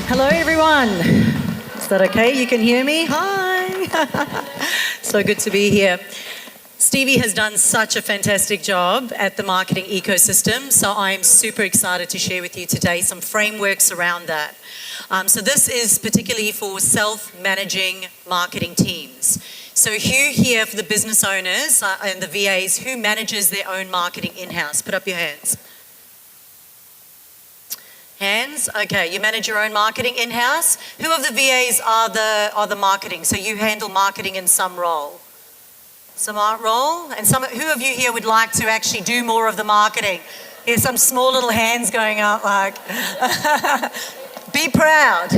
Hello, everyone. Is that okay? You can hear me? Hi. So good to be here. Stevie has done such a fantastic job at the marketing ecosystem, so I'm super excited to share with you today some frameworks around that. So this is particularly for self-managing marketing teams. So who here for the business owners and the VAs, who manages their own marketing in-house? Put up your hands. Hands? Okay, you manage your own marketing in-house. Who of the VAs are the marketing? So you handle marketing in some role. Some role? And who of you here would like to actually do more of the marketing? Here's some small little hands going up like, be proud.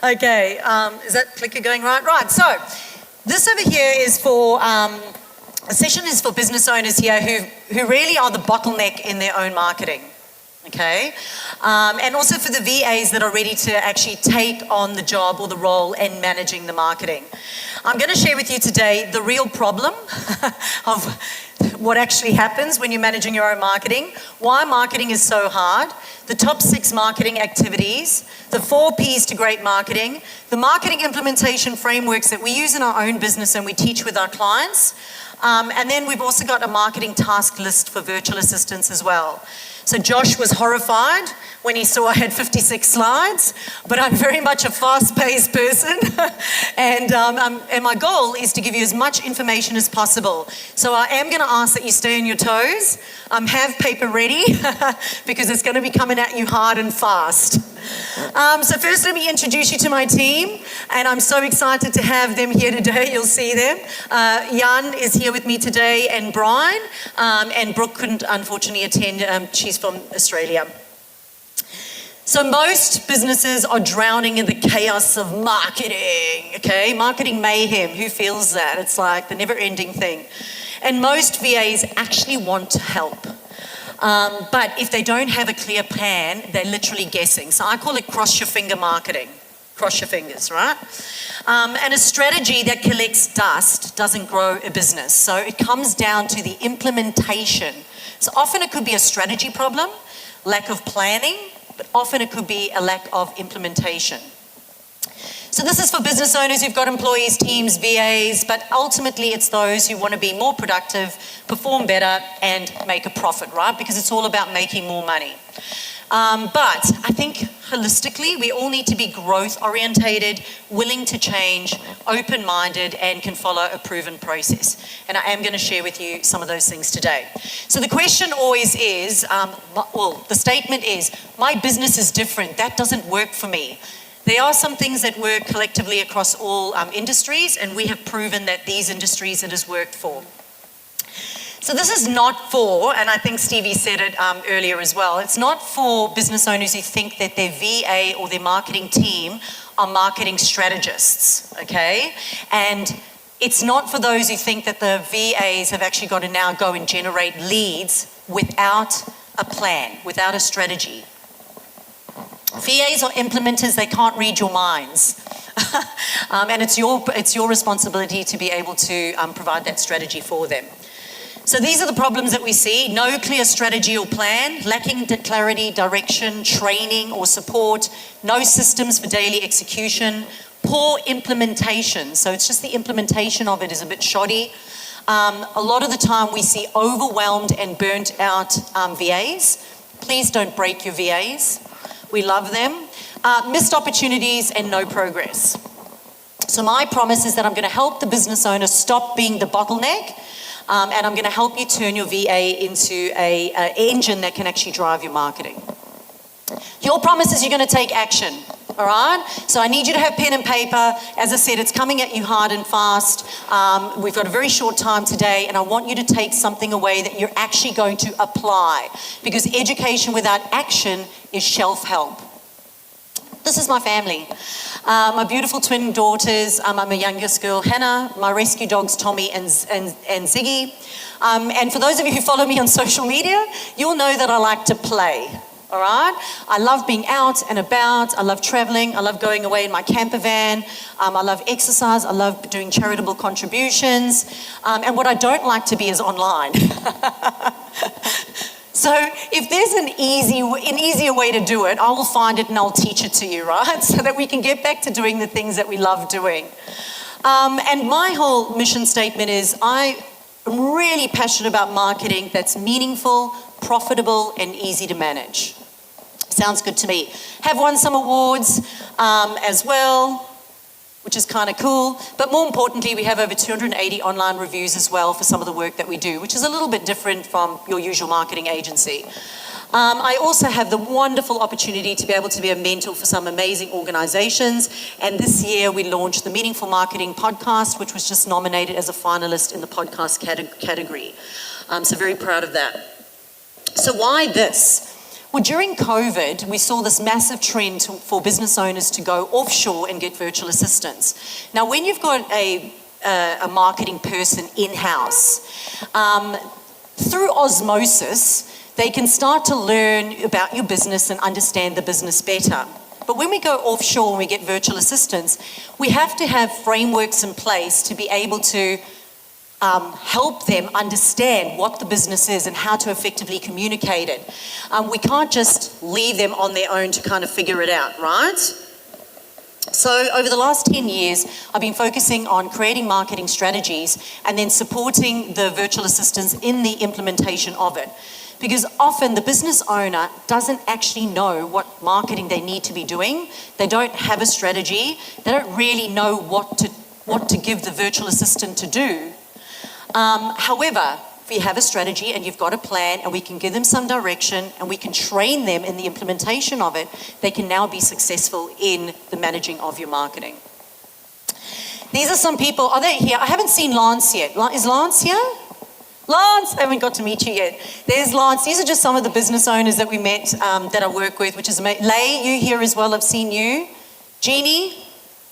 Okay, is that clicker going right? Right, so this over here is for, a session is for business owners here who really are the bottleneck in their own marketing. Okay, and also for the VAs that are ready to actually take on the job or the role in managing the marketing. I'm going to share with you today the real problem of what actually happens when you're managing your own marketing, why marketing is so hard, the top 6 marketing activities, the 4 Ps to great marketing, the marketing implementation frameworks that we use in our own business and we teach with our clients, and then we've also got a marketing task list for virtual assistants as well. So Josh was horrified when he saw I had 56 slides, but I'm very much a fast-paced person, and my goal is to give you as much information as possible. So I am going to ask that you stay on your toes, have paper ready, because it's going to be coming at you hard and fast. So first let me introduce you to my team, and I'm so excited to have them here today. You'll see them. Jan is here with me today, and Brian, and Brooke couldn't unfortunately attend. She's from Australia. So most businesses are drowning in the chaos of marketing, okay? Marketing mayhem, who feels that? It's like the never-ending thing. And most VAs actually want to help. But if they don't have a clear plan, they're literally guessing. So I call it cross your finger marketing. Cross your fingers, right? And a strategy that collects dust doesn't grow a business. So it comes down to the implementation. So often it could be a strategy problem, lack of planning, but often it could be a lack of implementation. So this is for business owners who've got employees, teams, VAs, but ultimately it's those who want to be more productive, perform better, and make a profit, right? Because it's all about making more money. But I think holistically, we all need to be growth-orientated, willing to change, open-minded, and can follow a proven process. And I am going to share with you some of those things today. So the question always is, the statement is, my business is different. That doesn't work for me. There are some things that work collectively across all industries, and we have proven that these industries it has worked for. So this is not for, and I think Stevie said it earlier as well, it's not for business owners who think that their VA or their marketing team are marketing strategists, okay? And it's not for those who think that the VAs have actually got to now go and generate leads without a plan, without a strategy. VAs are implementers, they can't read your minds. And it's your responsibility to be able to provide that strategy for them. So these are the problems that we see: no clear strategy or plan, lacking clarity, direction, training or support, no systems for daily execution, poor implementation. So it's just the implementation of it is a bit shoddy. A lot of the time we see overwhelmed and burnt out VAs. Please don't break your VAs. We love them. Missed opportunities and no progress. So my promise is that I'm going to help the business owner stop being the bottleneck. And I'm going to help you turn your VA into an engine that can actually drive your marketing. Your promise is you're going to take action, all right? So I need you to have pen and paper. As I said, it's coming at you hard and fast. We've got a very short time today, and I want you to take something away that you're actually going to apply, because education without action is shelf help. This is my family. My beautiful twin daughters, I'm a youngest girl, Hannah, my rescue dogs, Tommy and Ziggy. And for those of you who follow me on social media, you'll know that I like to play, all right? I love being out and about. I love traveling. I love going away in my camper van. I love exercise. I love doing charitable contributions. And what I don't like to be is online. So if there's an easier way to do it, I will find it and I'll teach it to you, right? So that we can get back to doing the things that we love doing. And my whole mission statement is I am really passionate about marketing that's meaningful, profitable, and easy to manage. Sounds good to me. Have won some awards as well, which is kind of cool. But more importantly, we have over 280 online reviews as well for some of the work that we do, which is a little bit different from your usual marketing agency. I also have the wonderful opportunity to be able to be a mentor for some amazing organizations. And this year we launched the Meaningful Marketing podcast, which was just nominated as a finalist in the podcast category. So very proud of that. So why this? Well, during COVID, we saw this massive trend for business owners to go offshore and get virtual assistants. Now, when you've got a marketing person in-house, through osmosis, they can start to learn about your business and understand the business better. But when we go offshore and we get virtual assistants, we have to have frameworks in place to be able to help them understand what the business is and how to effectively communicate it. We can't just leave them on their own to kind of figure it out, right? So over the last 10 years, I've been focusing on creating marketing strategies and then supporting the virtual assistants in the implementation of it. Because often the business owner doesn't actually know what marketing they need to be doing. They don't have a strategy. They don't really know what to give the virtual assistant to do. However, if you have a strategy and you've got a plan and we can give them some direction and we can train them in the implementation of it, they can now be successful in the managing of your marketing. These are some people, are they here? I haven't seen Lance yet. Is Lance here? Lance, I haven't got to meet you yet. There's Lance. These are just some of the business owners that we met that I work with, which is amazing. Lay, you here as well, I've seen you. Jeannie,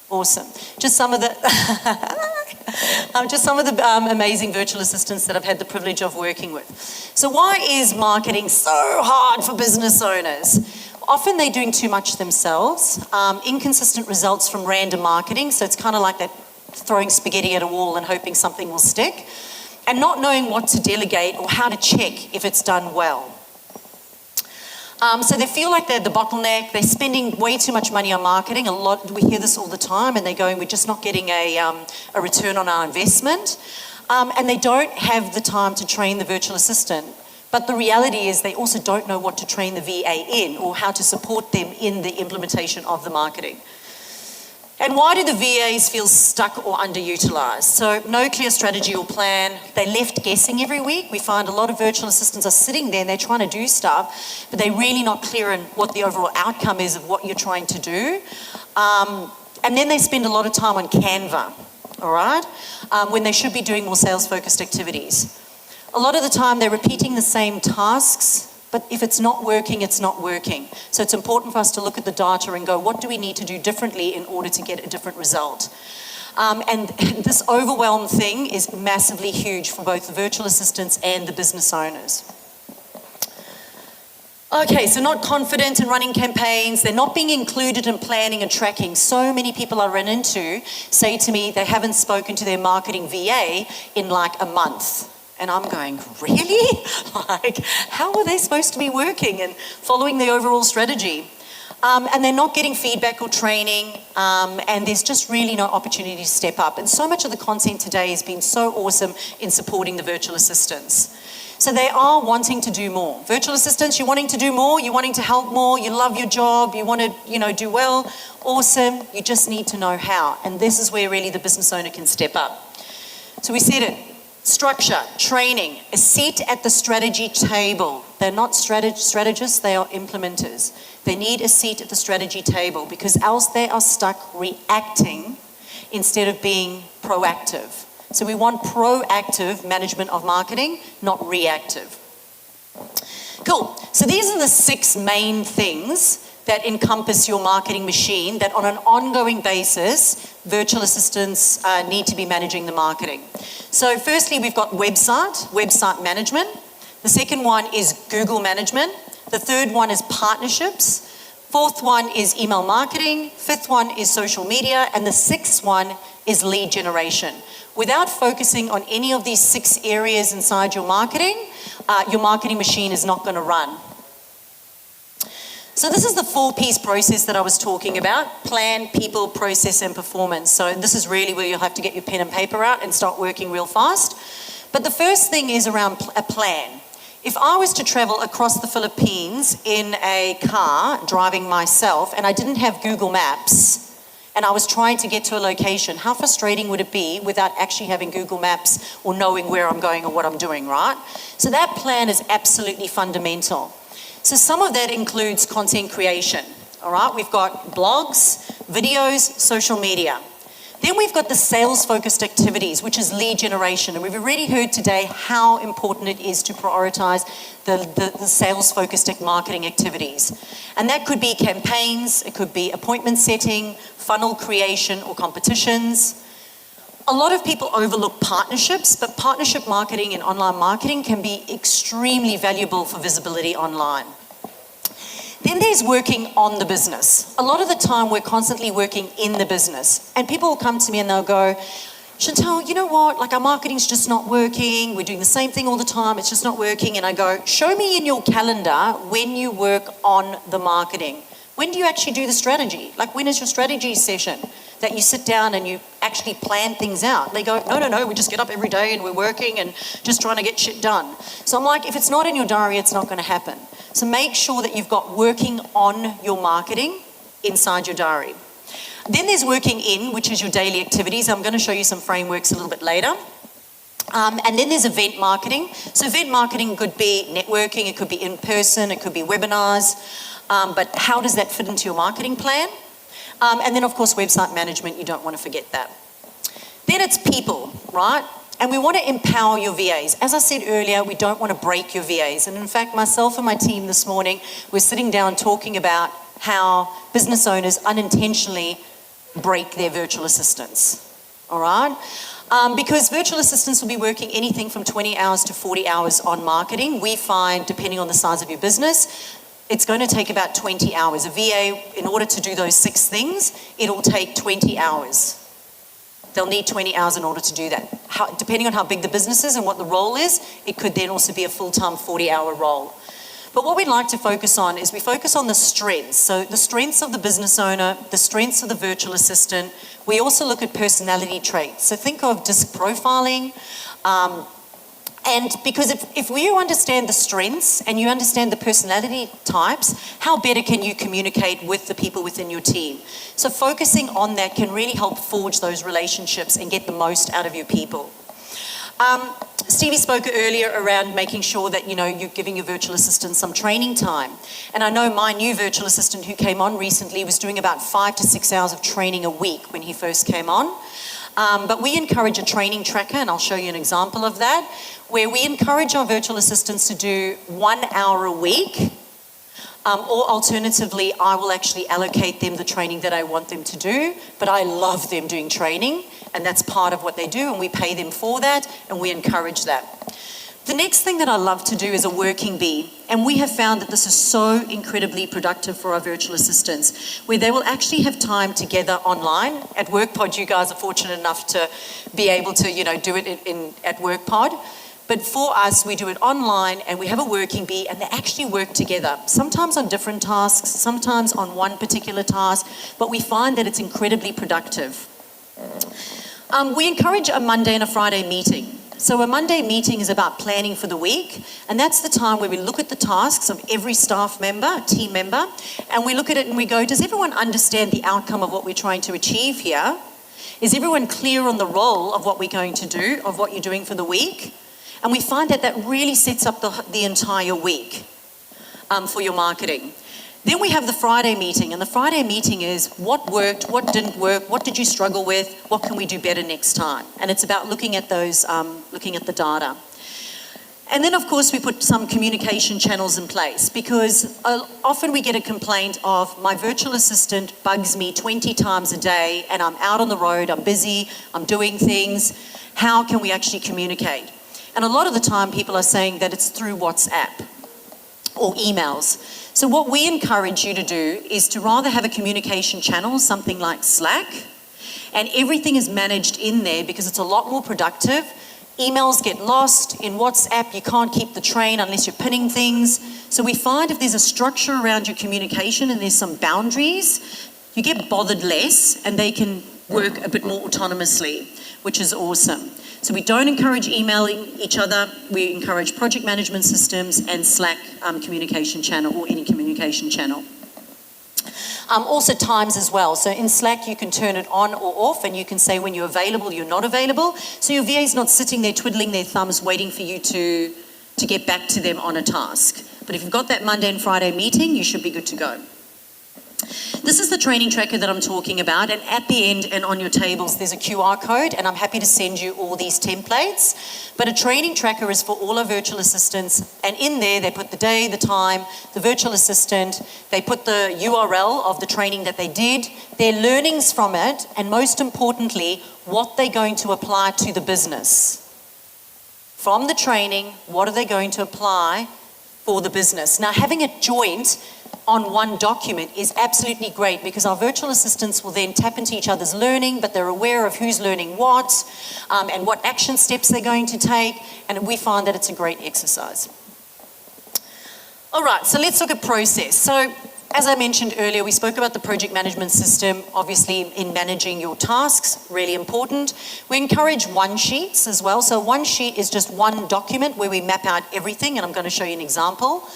awesome. Just some of the amazing virtual assistants that I've had the privilege of working with. So why is marketing so hard for business owners? Often they're doing too much themselves, inconsistent results from random marketing, so it's kind of like that throwing spaghetti at a wall and hoping something will stick, and not knowing what to delegate or how to check if it's done well. So they feel like they're the bottleneck, they're spending way too much money on marketing. We hear this all the time, and they're going, we're just not getting a return on our investment. And they don't have the time to train the virtual assistant. But the reality is they also don't know what to train the VA in or how to support them in the implementation of the marketing. And why do the VAs feel stuck or underutilized? So no clear strategy or plan. They're left guessing every week. We find a lot of virtual assistants are sitting there and they're trying to do stuff, but they're really not clear on what the overall outcome is of what you're trying to do. And then they spend a lot of time on Canva, all right, when they should be doing more sales-focused activities. A lot of the time they're repeating the same tasks, but if it's not working, it's not working. So it's important for us to look at the data and go, what do we need to do differently in order to get a different result? And this overwhelm thing is massively huge for both the virtual assistants and the business owners. Okay, so not confident in running campaigns, they're not being included in planning and tracking. So many people I run into say to me they haven't spoken to their marketing VA in like a month. And I'm going, really? Like, how are they supposed to be working and following the overall strategy? And they're not getting feedback or training, and there's just really no opportunity to step up. And so much of the content today has been so awesome in supporting the virtual assistants. So they are wanting to do more. Virtual assistants, you're wanting to do more, you're wanting to help more, you love your job, you want to, do well, awesome. You just need to know how. And this is where really the business owner can step up. So we said it. Structure, training, a seat at the strategy table. They're not strategists, they are implementers. They need a seat at the strategy table because else they are stuck reacting instead of being proactive. So we want proactive management of marketing, not reactive. Cool. So these are the 6 main things that encompass your marketing machine that on an ongoing basis, virtual assistants need to be managing the marketing. So firstly, we've got website management. The second one is Google management. The third one is partnerships. Fourth one is email marketing. Fifth one is social media. And the sixth one is lead generation. Without focusing on any of these 6 areas inside your marketing, your marketing machine is not going to run. So this is the 4Ps process that I was talking about: plan, people, process, and performance. So this is really where you'll have to get your pen and paper out and start working real fast. But the first thing is around a plan. If I was to travel across the Philippines in a car, driving myself, and I didn't have Google Maps, and I was trying to get to a location, how frustrating would it be without actually having Google Maps or knowing where I'm going or what I'm doing, right? So that plan is absolutely fundamental. So some of that includes content creation, all right? We've got blogs, videos, social media. Then we've got the sales-focused activities, which is lead generation. And we've already heard today how important it is to prioritize the sales-focused marketing activities. And that could be campaigns, it could be appointment setting, funnel creation, or competitions. A lot of people overlook partnerships, but partnership marketing and online marketing can be extremely valuable for visibility online. Then there's working on the business. A lot of the time we're constantly working in the business. And people will come to me and they'll go, Chantal, you know what? Like, our marketing's just not working. We're doing the same thing all the time. It's just not working. And I go, show me in your calendar when you work on the marketing. When do you actually do the strategy? Like, when is your strategy session that you sit down and you actually plan things out? They go, no, we just get up every day and we're working and just trying to get shit done. So I'm like, if it's not in your diary, it's not going to happen. So make sure that you've got working on your marketing inside your diary. Then there's working in, which is your daily activities. I'm going to show you some frameworks a little bit later. And then there's event marketing. So event marketing could be networking, it could be in person, it could be webinars. But how does that fit into your marketing plan? And then, of course, website management, you don't want to forget that. Then it's people, right? And we want to empower your VAs. As I said earlier, we don't want to break your VAs. And in fact, myself and my team this morning, we're sitting down talking about how business owners unintentionally break their virtual assistants, all right? Because virtual assistants will be working anything from 20 hours to 40 hours on marketing. We find, depending on the size of your business, it's going to take about 20 hours. A VA, in order to do those 6 things, it'll take 20 hours. They'll need 20 hours in order to do that. Depending on how big the business is and what the role is, it could then also be a full-time 40-hour role. But what we'd like to focus on is we focus on the strengths. So the strengths of the business owner, the strengths of the virtual assistant. We also look at personality traits. So think of disc profiling. And because if you understand the strengths and you understand the personality types, how better can you communicate with the people within your team? So focusing on that can really help forge those relationships and get the most out of your people. Stevie spoke earlier around making sure that, you know, you're giving your virtual assistant some training time. And I know my new virtual assistant who came on recently was doing about 5 to 6 hours of training a week when he first came on. But we encourage a training tracker, and I'll show you an example of that, where we encourage our virtual assistants to do 1 hour a week, or alternatively, I will actually allocate them the training that I want them to do, but I love them doing training, and that's part of what they do, and we pay them for that, and we encourage that. The next thing that I love to do is a working bee, and we have found that this is so incredibly productive for our virtual assistants, where they will actually have time together online. At WorkPod, you guys are fortunate enough to be able to, you know, do it at WorkPod. But for us, we do it online and we have a working bee and they actually work together, sometimes on different tasks, sometimes on one particular task, but we find that it's incredibly productive. We encourage a Monday and a Friday meeting. So a Monday meeting is about planning for the week, and that's the time where we look at the tasks of every staff member, team member, and we look at it and we go, does everyone understand the outcome of what we're trying to achieve here? Is everyone clear on the role of what we're going to do, of what you're doing for the week? And we find that that really sets up the entire week for your marketing. Then we have the Friday meeting, and the Friday meeting is what worked, what didn't work, what did you struggle with, what can we do better next time? And it's about looking at those, looking at the data. And then, of course, we put some communication channels in place because often we get a complaint of my virtual assistant bugs me 20 times a day and I'm out on the road, I'm busy, I'm doing things. How can we actually communicate? And a lot of the time people are saying that it's through WhatsApp or emails. So what we encourage you to do is to rather have a communication channel, something like Slack, and everything is managed in there because it's a lot more productive. Emails get lost. In WhatsApp, you can't keep the train unless you're pinning things. So we find if there's a structure around your communication and there's some boundaries, you get bothered less and they can work a bit more autonomously, which is awesome. So we don't encourage emailing each other. We encourage project management systems and Slack communication channel or any communication channel. Also times as well. So in Slack, you can turn it on or off, and you can say when you're available, you're not available. So your VA is not sitting there twiddling their thumbs waiting for you to get back to them on a task. But if you've got that Monday and Friday meeting, you should be good to go. This is the training tracker that I'm talking about, and at the end and on your tables there's a QR code, and I'm happy to send you all these templates. But a training tracker is for all our virtual assistants, and in there they put the day, the time, the virtual assistant, they put the URL of the training that they did, their learnings from it, and most importantly, what they're going to apply to the business. From the training, what are they going to apply for the business? Now, having it joint on one document is absolutely great, because our virtual assistants will then tap into each other's learning, but they're aware of who's learning what and what action steps they're going to take, and we find that it's a great exercise. All right, so let's look at process. So as I mentioned earlier, we spoke about the project management system, obviously in managing your tasks, really important. We encourage one sheets as well. So one sheet is just one document where we map out everything, and I'm going to show you an example.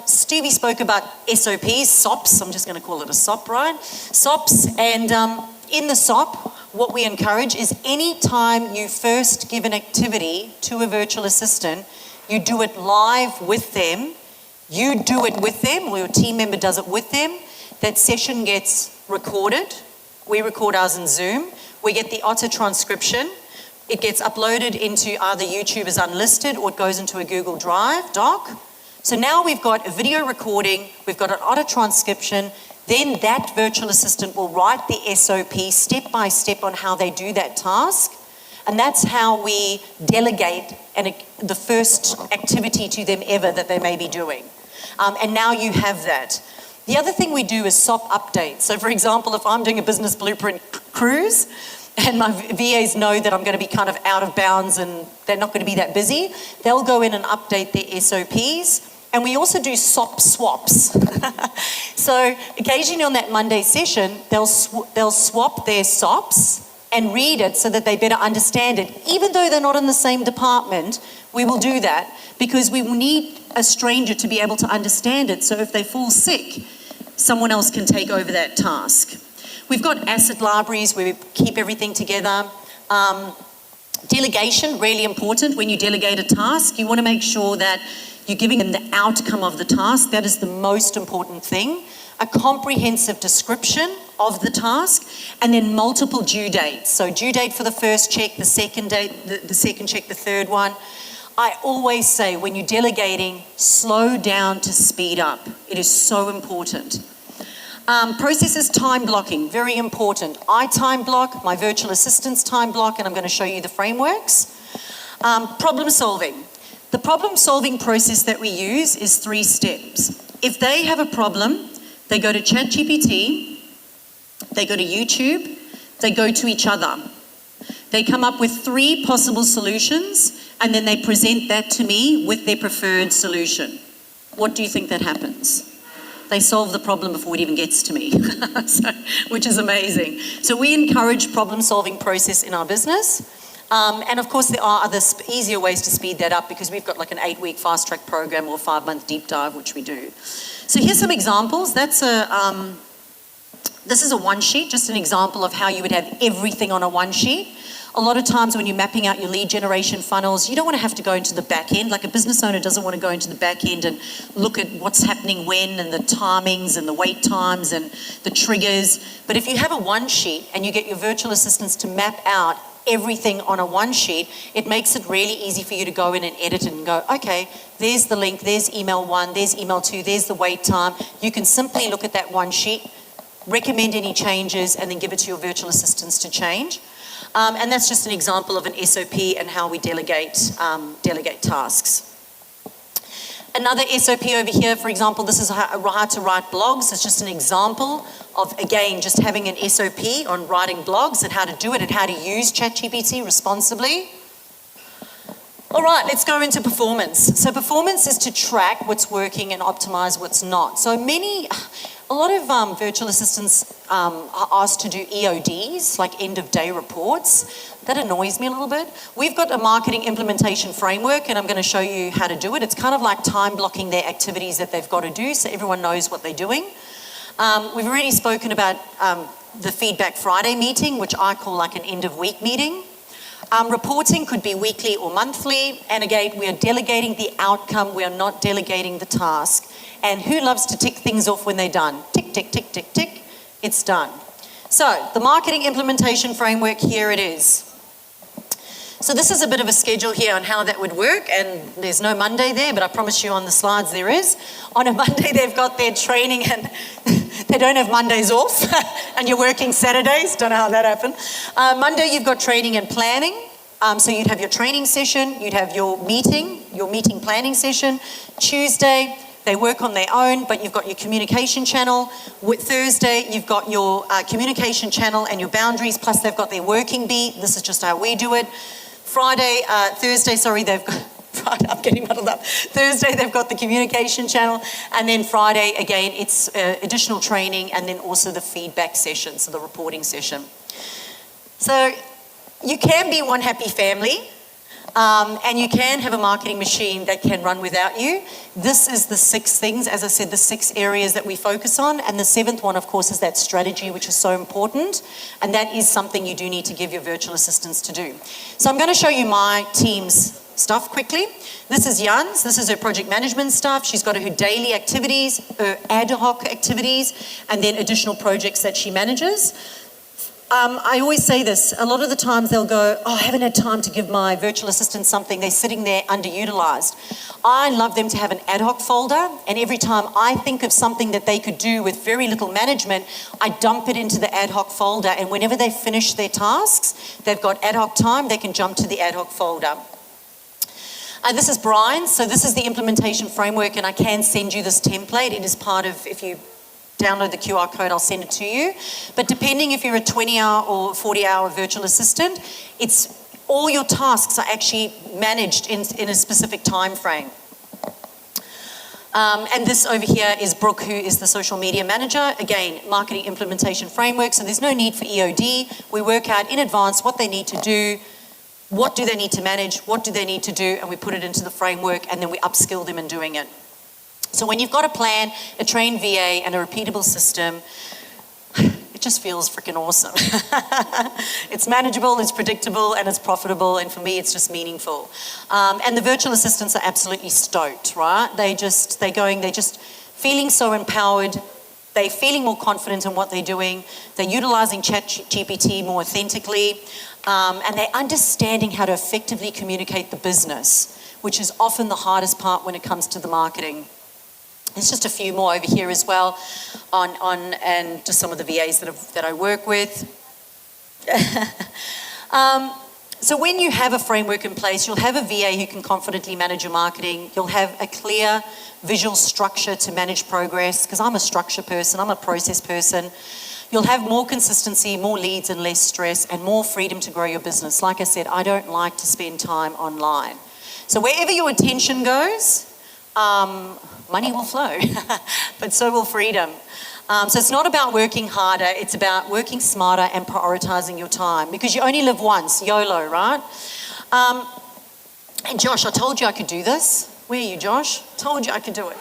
Stevie spoke about SOPs, SOPs, I'm just going to call it a SOP, right? SOPs, and in the SOP, what we encourage is any time you first give an activity to a virtual assistant, you do it live with them, you do it with them, or your team member does it with them, that session gets recorded. We record ours in Zoom. We get the auto transcription. It gets uploaded into either YouTube as unlisted, or it goes into a Google Drive doc. So now we've got a video recording, we've got an auto transcription, then that virtual assistant will write the SOP step by step on how they do that task. And that's how we delegate the first activity to them ever that they may be doing. And now you have that. The other thing we do is SOP updates. So for example, if I'm doing a business blueprint cruise, and my VAs know that I'm going to be kind of out of bounds and they're not going to be that busy, they'll go in and update their SOPs. And we also do SOP swaps. So occasionally on that Monday session, they'll swap their SOPs and read it so that they better understand it. Even though they're not in the same department, we will do that, because we will need a stranger to be able to understand it. So if they fall sick, someone else can take over that task. We've got asset libraries where we keep everything together. Delegation, really important. When you delegate a task, you want to make sure that you're giving them the outcome of the task. That is the most important thing. A comprehensive description of the task, and then multiple due dates. So due date for the first check, the second date, the second check, the third one. I always say when you're delegating, slow down to speed up. It is so important. Processes time blocking, very important. I time block, my virtual assistants time block, and I'm going to show you the frameworks. Problem solving. The problem solving process that we use is 3 steps. If they have a problem, they go to ChatGPT, they go to YouTube, they go to each other. They come up with 3 possible solutions, and then they present that to me with their preferred solution. What do you think that happens? They solve the problem before it even gets to me, which is amazing. So we encourage problem-solving process in our business. And of course, there are other easier ways to speed that up, because we've got like an 8-week fast-track program or 5-month deep dive, which we do. So here's some examples. This is a one sheet, just an example of how you would have everything on a one sheet. A lot of times when you're mapping out your lead generation funnels, you don't want to have to go into the back end. Like a business owner doesn't want to go into the back end and look at what's happening when, and the timings and the wait times and the triggers. But if you have a one sheet and you get your virtual assistants to map out everything on a one sheet, it makes it really easy for you to go in and edit it and go, okay, there's the link, there's email 1, there's email 2, there's the wait time. You can simply look at that one sheet, recommend any changes, and then give it to your virtual assistants to change. And that's just an example of an SOP and how we delegate tasks. Another SOP over here, for example, this is how to write blogs. It's just an example of, again, just having an SOP on writing blogs and how to do it and how to use ChatGPT responsibly. All right, let's go into performance. So performance is to track what's working and optimize what's not. So a lot of virtual assistants are asked to do EODs, like end of day reports. That annoys me a little bit. We've got a marketing implementation framework, and I'm going to show you how to do it. It's kind of like time blocking their activities that they've got to do so everyone knows what they're doing. We've already spoken about the Feedback Friday meeting, which I call like an end of week meeting. Reporting could be weekly or monthly, and again, we are delegating the outcome, we are not delegating the task. And who loves to tick things off when they're done? Tick, tick, tick, tick, tick, it's done. So, the marketing implementation framework, here it is. So this is a bit of a schedule here on how that would work, and there's no Monday there, but I promise you on the slides there is. On a Monday, they've got their training, and they don't have Mondays off, and you're working Saturdays. Don't know how that happened. Monday, you've got training and planning. So you'd have your training session, you'd have your meeting planning session. Tuesday, they work on their own, but you've got your communication channel. With Thursday, you've got your communication channel and your boundaries, plus they've got their working beat. This is just how we do it. Thursday, I'm getting muddled up. Thursday, they've got the communication channel, and then Friday, again, it's additional training, and then also the feedback session, so the reporting session. So you can be one happy family, and you can have a marketing machine that can run without you. This is the 6 things, as I said, the 6 areas that we focus on, and the 7th one, of course, is that strategy, which is so important, and that is something you do need to give your virtual assistants to do. So I'm going to show you my team's stuff quickly. This is Jan's. This is her project management stuff. She's got her daily activities, her ad hoc activities, and then additional projects that she manages. I always say this, a lot of the times they'll go, oh, I haven't had time to give my virtual assistant something. They're sitting there underutilized. I love them to have an ad hoc folder, and every time I think of something that they could do with very little management, I dump it into the ad hoc folder, and whenever they finish their tasks, they've got ad hoc time, they can jump to the ad hoc folder. This is Brian, so this is the implementation framework, and I can send you this template. It is part of, if you download the QR code, I'll send it to you. But depending if you're a 20-hour or 40-hour virtual assistant, it's all your tasks are actually managed in a specific time frame. And this over here is Brooke, who is the social media manager. Again, marketing implementation framework, so there's no need for EOD. We work out in advance what they need to do, what do they need to manage, what do they need to do, and we put it into the framework, and then we upskill them in doing it. So when you've got a plan, a trained VA, and a repeatable system, it just feels freaking awesome. It's manageable, it's predictable, and it's profitable, and for me, it's just meaningful. And the virtual assistants are absolutely stoked, right? They're just feeling so empowered. They're feeling more confident in what they're doing. They're utilizing ChatGPT more authentically, and they're understanding how to effectively communicate the business, which is often the hardest part when it comes to the marketing. There's just a few more over here as well, and just some of the VAs that I work with. So when you have a framework in place, you'll have a VA who can confidently manage your marketing. You'll have a clear visual structure to manage progress, because I'm a structure person, I'm a process person. You'll have more consistency, more leads and less stress, and more freedom to grow your business. Like I said, I don't like to spend time online. So wherever your attention goes, money will flow, but so will freedom. So it's not about working harder, it's about working smarter and prioritizing your time, because you only live once, YOLO, right? And Josh, I told you I could do this. Where are you, Josh? Told you I could do it.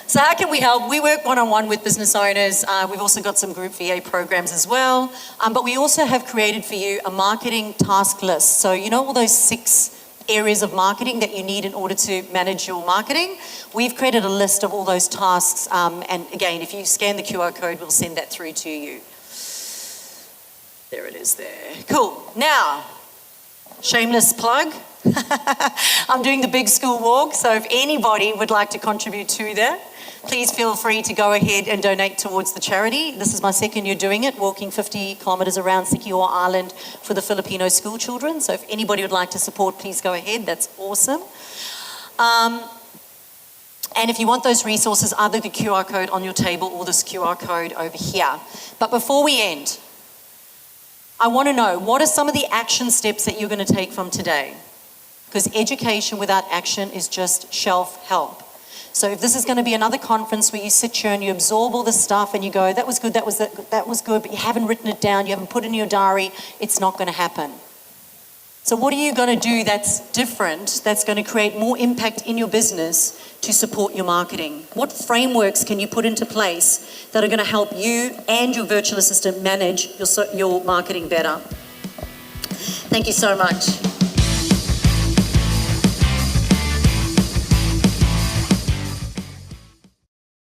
So how can we help? We work one-on-one with business owners. We've also got some group VA programs as well. But we also have created for you a marketing task list. So you know all those 6 areas of marketing that you need in order to manage your marketing? We've created a list of all those tasks, and again, if you scan the QR code, we'll send that through to you. There it is there. Cool. Now, shameless plug. I'm doing the big school walk, so if anybody would like to contribute to that, please feel free to go ahead and donate towards the charity. This is my 2nd year doing it, walking 50 kilometres around Sikior Island for the Filipino school children. So if anybody would like to support, please go ahead. That's awesome. And if you want those resources, either the QR code on your table or this QR code over here. But before we end, I want to know, what are some of the action steps that you're going to take from today? because education without action is just shelf help. So if this is going to be another conference where you sit here and you absorb all this stuff and you go, that was good, that was good, but you haven't written it down, you haven't put it in your diary, it's not going to happen. So what are you going to do that's different, that's going to create more impact in your business to support your marketing? What frameworks can you put into place that are going to help you and your virtual assistant manage your marketing better? Thank you so much.